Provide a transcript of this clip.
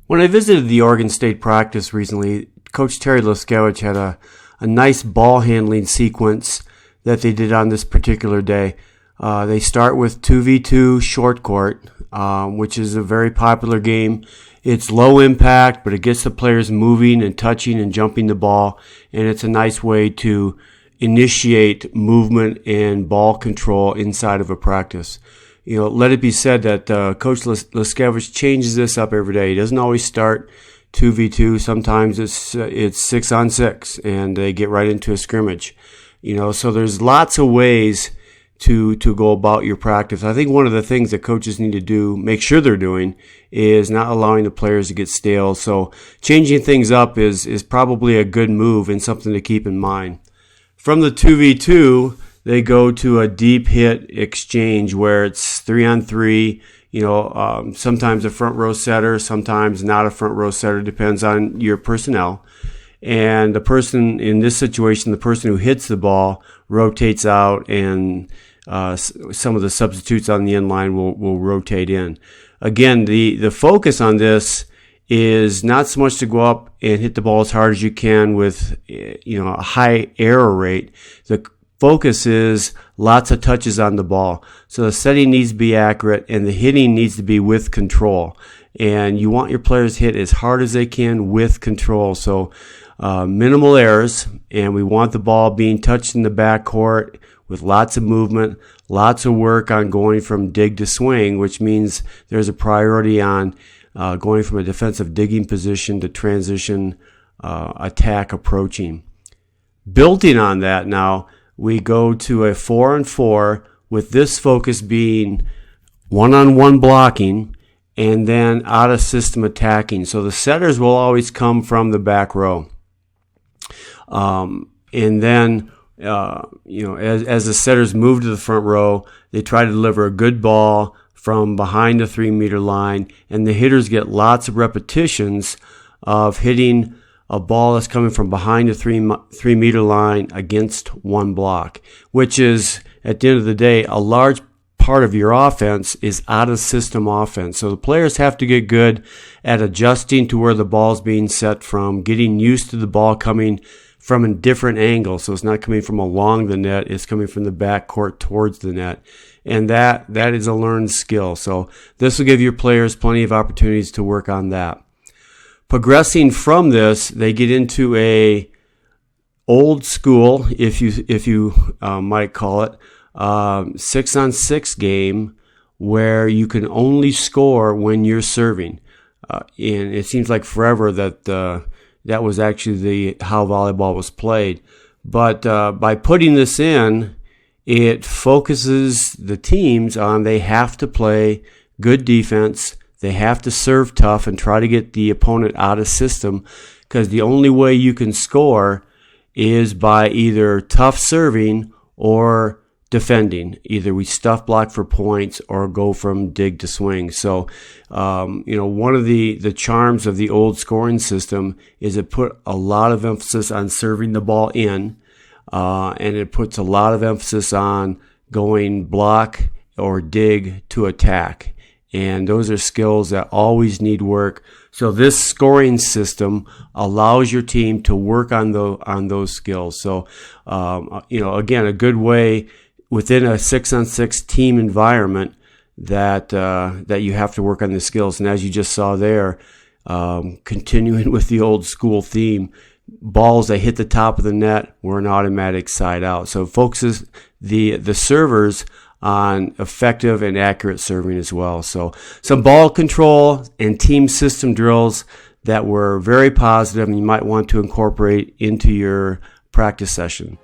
When I visited the Oregon State practice recently, Coach Terry Liskevyich had a nice ball handling sequence that they did on this particular day. They start with 2v2 short court, which is a very popular game. It's low impact, but it gets the players moving and touching and jumping the ball, and it's a nice way to initiate movement and ball control inside of a practice. Let it be said that Coach Liskevyich changes this up every day. He doesn't always start 2v2. Sometimes it's 6-on-6, and they get right into a scrimmage. So there's lots of ways to go about your practice. I think one of the things that coaches need to do, make sure they're doing, is not allowing the players to get stale. So changing things up is probably a good move and something to keep in mind. From the 2v2, they go to a deep hit exchange where it's 3-on-3. Sometimes a front row setter, sometimes not a front row setter, depends on your personnel. And the person in this situation, the person who hits the ball, rotates out, and some of the substitutes on the end line will rotate in. Again, the focus on this is not so much to go up and hit the ball as hard as you can with a high error rate. The focus is lots of touches on the ball. So the setting needs to be accurate and the hitting needs to be with control. And you want your players hit as hard as they can with control. So minimal errors, and we want the ball being touched in the backcourt with lots of movement, lots of work on going from dig to swing, which means there's a priority on going from a defensive digging position to transition attack approaching. Building on that now, we go to a 4-on-4 with this focus being one-on-one blocking and then out-of-system attacking. So the setters will always come from the back row. And then, as the setters move to the front row, they try to deliver a good ball from behind the 3-meter line, and the hitters get lots of repetitions of hitting a ball that's coming from behind the 3-meter line against one block, which is, at the end of the day, a large part of your offense is out-of-system offense. So the players have to get good at adjusting to where the ball's being set from, getting used to the ball coming from a different angle. So it's not coming from along the net, it's coming from the backcourt towards the net. And that is a learned skill. So this will give your players plenty of opportunities to work on that. Progressing from this, they get into a old school, if you might call it, 6-on-6 game where you can only score when you're serving. And it seems like forever that that was actually how volleyball was played. But by putting this in, it focuses the teams on they have to play good defense. They have to serve tough and try to get the opponent out of system, because the only way you can score is by either tough serving or defending. Either we stuff block for points or go from dig to swing. So, one of the charms of the old scoring system is it put a lot of emphasis on serving the ball in, and it puts a lot of emphasis on going block or dig to attack. And those are skills that always need work. So this scoring system allows your team to work on those skills. So, again, a good way within a 6-on-6 team environment that you have to work on the skills. And as you just saw there, continuing with the old school theme, balls that hit the top of the net were an automatic side out. So it focuses the servers on effective and accurate serving as well. So some ball control and team system drills that were very positive and you might want to incorporate into your practice session.